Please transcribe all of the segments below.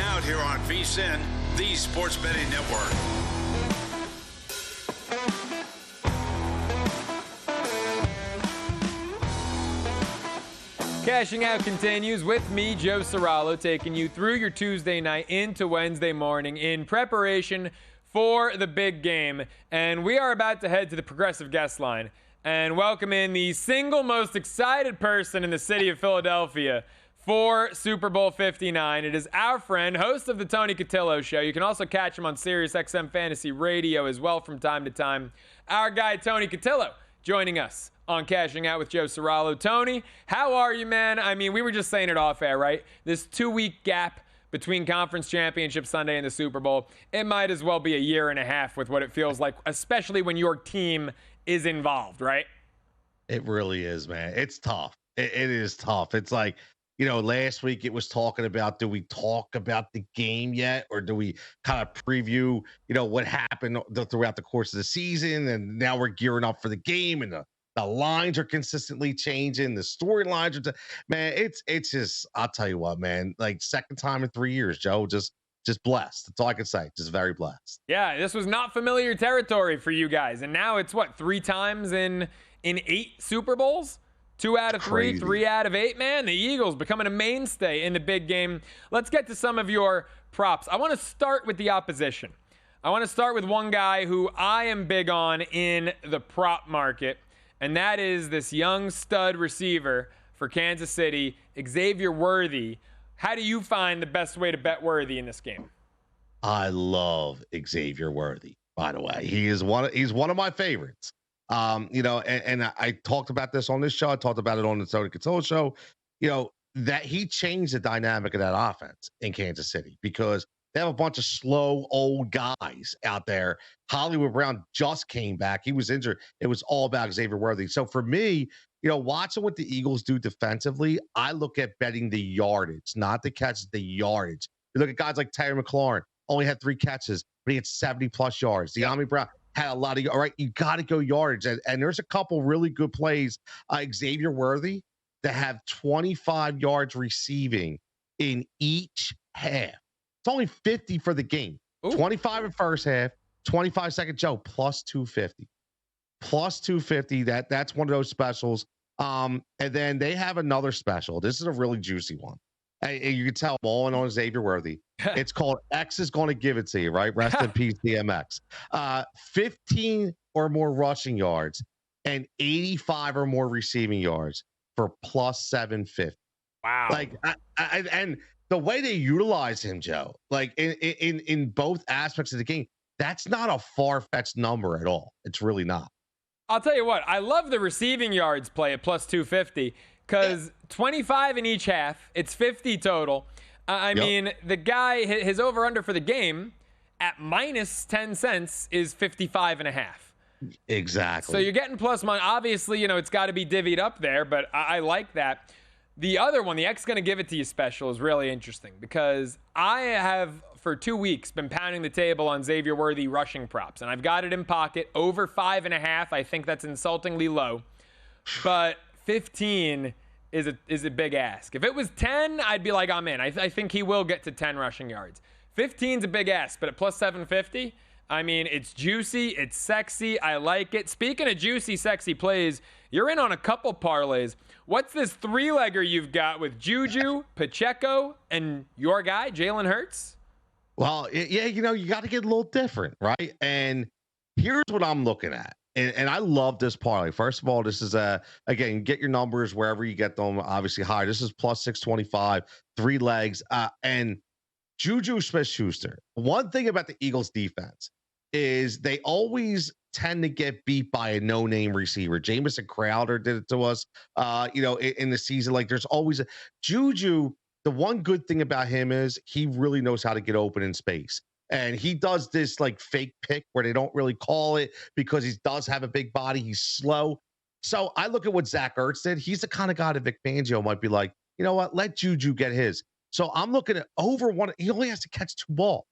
out here on VSIN, the Sports Betting Network. Cashing Out continues with me, Joe Ceraulo, taking you through your Tuesday night into Wednesday morning in preparation for the big game. And we are about to head to the Progressive Guest Line and welcome in the single most excited person in the city of Philadelphia for Super Bowl 59. It is our friend, host of the Tony Cutillo Show. You can also catch him on Sirius XM Fantasy Radio as well from time to time. Our guy, Tony Cutillo, joining us on Cashing Out with Joe Ceraulo. Tony, how are you, man? I mean, we were just saying it off air, right? This 2-week gap between Conference Championship Sunday and the Super Bowl, it might as well be a year and a half with what it feels like, especially when your team is involved, right? It really is, man. It's tough. It is tough. It's like, you know, last week it was talking about, do we talk about the game yet? Or do we kind of preview, you know, what happened throughout the course of the season? And now we're gearing up for the game, and the lines are consistently changing. The storylines are, man, it's just, I'll tell you what, man, like second time in 3 years, Joe, just blessed. That's all I can say. Just very blessed. Yeah, this was not familiar territory for you guys. And now it's what, 3 times in 8 Super Bowls? 2 out of 3, 3 out of 8, man. The Eagles becoming a mainstay in the big game. Let's get to some of your props. I want to start with the opposition. I want to start with one guy who I am big on in the prop market, and that is this young stud receiver for Kansas City, Xavier Worthy. How do you find the best way to bet Worthy in this game? I love Xavier Worthy, by the way. He's one of my favorites. You know, and I talked about this on this show. I talked about it on the Tony Cutillo Show. You know, that he changed the dynamic of that offense in Kansas City because they have a bunch of slow old guys out there. Hollywood Brown just came back. He was injured. It was all about Xavier Worthy. So for me, you know, watching what the Eagles do defensively, I look at betting the yardage, not the catches, the yardage. You look at guys like Terry McLaurin, only had 3 catches, but he had 70+ yards. De'Ami Brown had a lot of, all right, you got to go yardage. And there's a couple really good plays. Xavier Worthy that have 25 yards receiving in each half. It's only 50 for the game. Ooh. 25 in first half, 25 second, Joe, plus 250. Plus 250. That's one of those specials. And then they have another special. This is a really juicy one. And you can tell I'm all in on Xavier Worthy. It's called X is going to give it to you, right? Rest in peace, DMX. 15 or more rushing yards and 85 or more receiving yards for plus 750. Wow. Like, and the way they utilize him, Joe, like in both aspects of the game, that's not a far-fetched number at all. It's really not. I'll tell you what, I love the receiving yards play at plus 250 because 25 in each half, it's 50 total. I mean, the guy, his over-under for the game at minus 10 cents is 55.5. Exactly. So you're getting plus money. Obviously, you know, it's got to be divvied up there, but I like that. The other one, the X going to give it to you special, is really interesting because I have, for 2 weeks, been pounding the table on Xavier Worthy rushing props, and I've got it in pocket over 5.5. I think that's insultingly low, but 15 is a big ask. If it was 10, I'd be like, I'm in. I think he will get to 10 rushing yards. 15's a big ask, but at plus 750, I mean, it's juicy, it's sexy, I like it. Speaking of juicy, sexy plays, you're in on a couple parlays. What's this 3-legger you've got with Juju, Pacheco, and your guy, Jalen Hurts? Well, yeah, you know, you got to get a little different, right? And here's what I'm looking at. And I love this parlay. First of all, this is again, get your numbers wherever you get them, obviously higher. This is plus 625, 3 legs. And Juju Smith-Schuster. One thing about the Eagles defense is they always tend to get beat by a no-name receiver. Jamison Crowder did it to us, you know, in the season. Like there's always Juju. The one good thing about him is he really knows how to get open in space. And he does this like fake pick where they don't really call it because he does have a big body. He's slow. So I look at what Zach Ertz did. He's the kind of guy that Vic Fangio might be like, you know what? Let Juju get his. So I'm looking at over 1. He only has to catch 2 balls,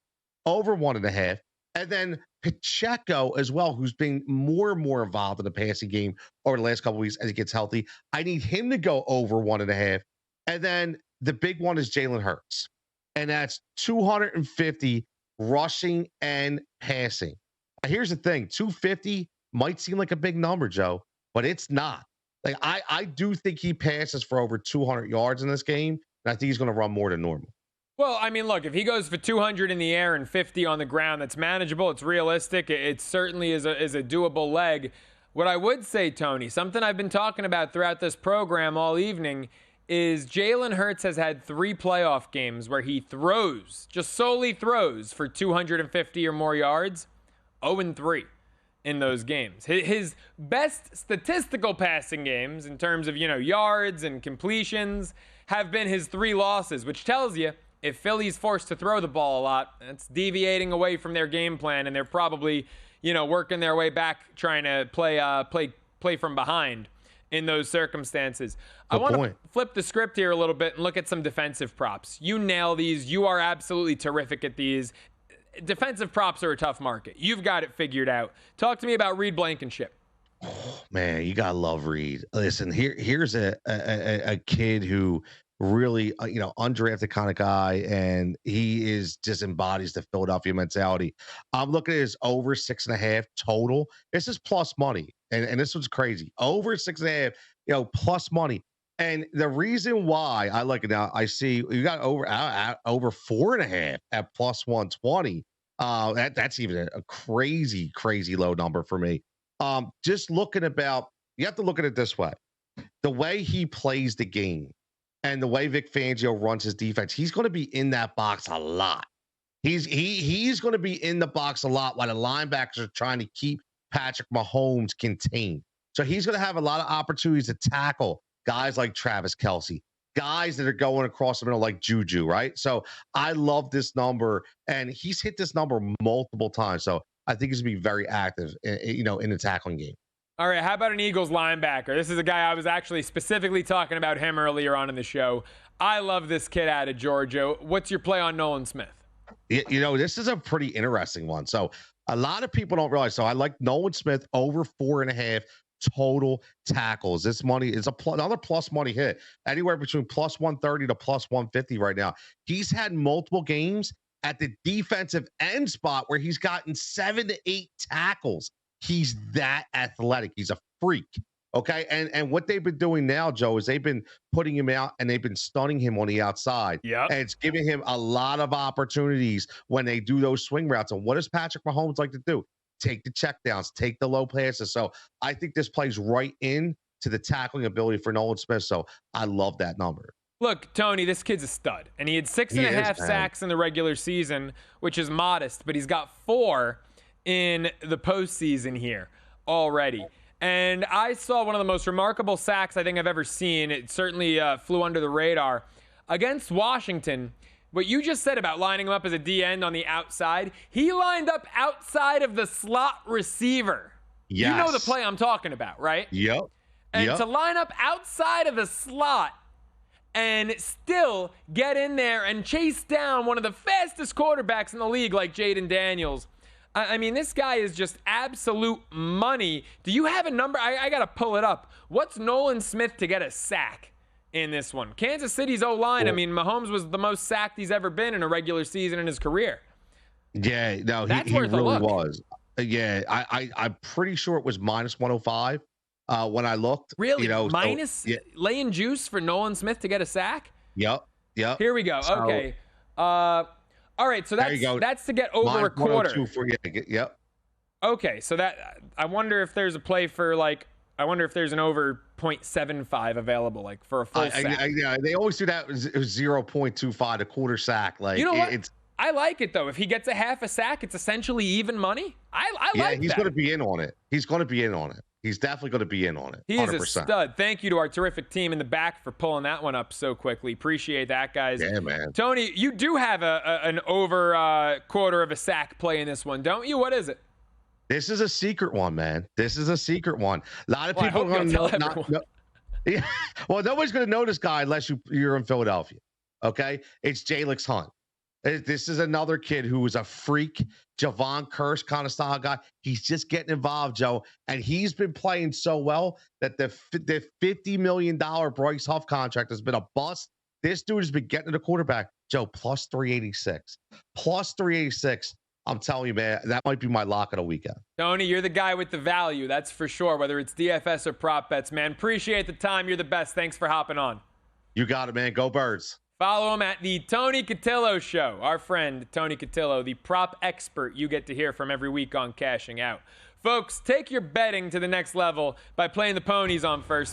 over 1.5. And then Pacheco as well, who's been more and more involved in the passing game over the last couple of weeks as he gets healthy. I need him to go over 1.5. And then the big one is Jalen Hurts. and that's 250 rushing and passing. Now, here's the thing: 250 might seem like a big number, Joe, but it's not. Like I do think he passes for over 200 yards in this game, and I think he's going to run more than normal. Well, I mean, look, if he goes for 200 in the air and 50 on the ground, that's manageable. It's realistic. It certainly is a doable leg. What I would say, Tony, something I've been talking about throughout this program all evening is Jalen Hurts has had 3 playoff games where he throws, just solely throws for 250 or more yards, 0-3 in those games. His best statistical passing games in terms of, yards and completions have been his 3 losses, which tells you if Philly's forced to throw the ball a lot, that's deviating away from their game plan, and they're probably, working their way back, trying to play from behind in those circumstances. I want to flip the script here a little bit and look at some defensive props. You nail these. You are absolutely terrific at these. Defensive props are a tough market. You've got it figured out. Talk to me about Reed Blankenship. Oh, man, you gotta love Reed. Listen, here's a kid who really, undrafted kind of guy, and he is just embodies the Philadelphia mentality. I'm looking at his over 6.5 total. This is plus money, and this one's crazy. Over 6.5, plus money. And the reason why I like it now, I see you got over 4.5 at plus 120. That's even a crazy low number for me. Just looking you have to look at it this way: the way he plays the game and the way Vic Fangio runs his defense, he's going to be in that box a lot. He's going to be in the box a lot while the linebackers are trying to keep Patrick Mahomes contained. So he's going to have a lot of opportunities to tackle guys like Travis Kelce, guys that are going across the middle like Juju, right? So I love this number, and he's hit this number multiple times. So I think he's going to be very active, in the tackling game. All right, how about an Eagles linebacker? This is a guy I was actually specifically talking about him earlier on in the show. I love this kid out of Georgia. What's your play on Nolan Smith? This is a pretty interesting one. So a lot of people don't realize. So I like Nolan Smith over 4.5 total tackles. This money is another plus money hit, anywhere between plus 130 to plus 150 right now. He's had multiple games at the defensive end spot where he's gotten 7 to 8 tackles. He's that athletic. He's a freak. Okay. And what they've been doing now, Joe, is they've been putting him out and they've been stunning him on the outside. Yeah. And it's giving him a lot of opportunities when they do those swing routes. And what does Patrick Mahomes like to do? Take the checkdowns, take the low passes. So I think this plays right in to the tackling ability for Nolan Smith. So I love that number. Look, Tony, this kid's a stud. And he had 6.5 sacks in the regular season, which is modest, but he's got 4 in the postseason here already. And I saw one of the most remarkable sacks I think I've ever seen. It certainly flew under the radar. Against Washington, what you just said about lining him up as a D end on the outside, he lined up outside of the slot receiver. Yes. You know the play I'm talking about, right? Yep. And to line up outside of the slot and still get in there and chase down one of the fastest quarterbacks in the league like Jaden Daniels. I mean, this guy is just absolute money. Do you have a number? I got to pull it up. What's Nolan Smith to get a sack in this one? Kansas City's O-line, I mean, Mahomes was the most sacked he's ever been in a regular season in his career. Yeah, no, he really was. Yeah, I'm pretty sure it was minus 105 when I looked. Really? Laying juice for Nolan Smith to get a sack? Yep. Here we go. Okay. All right, so that's to get over a quarter. Yep. Okay, so that I wonder if there's a play for I wonder if there's an over 0.75 available for a full sack. Yeah, they always do that. 0.25, a quarter sack. You know what? I like it though. If he gets a half a sack, it's essentially even money. I like that. Yeah, he's going to be in on it. He's definitely going to be in on it. 100%. He is a stud. Thank you to our terrific team in the back for pulling that one up so quickly. Appreciate that, guys. Yeah, man. Tony, you do have an over quarter of a sack play in this one, don't you? What is it? This is a secret one, man. This is a secret one. A lot of people are going to know. Yeah. Well, nobody's going to know this guy unless you're in Philadelphia. Okay? It's Jalix Hunt. This is another kid who is a freak, Javon Curse kind of style guy. He's just getting involved, Joe, and he's been playing so well that the $50 million Bryce Huff contract has been a bust. This dude has been getting to the quarterback, Joe, plus 386. Plus 386. I'm telling you, man, that might be my lock of the weekend. Tony, you're the guy with the value, that's for sure, whether it's DFS or prop bets, man. Appreciate the time. You're the best. Thanks for hopping on. You got it, man. Go Birds. Follow him at the Tony Cutillo Show. Our friend, Tony Cutillo, the prop expert you get to hear from every week on Cashing Out. Folks, take your betting to the next level by playing the ponies on First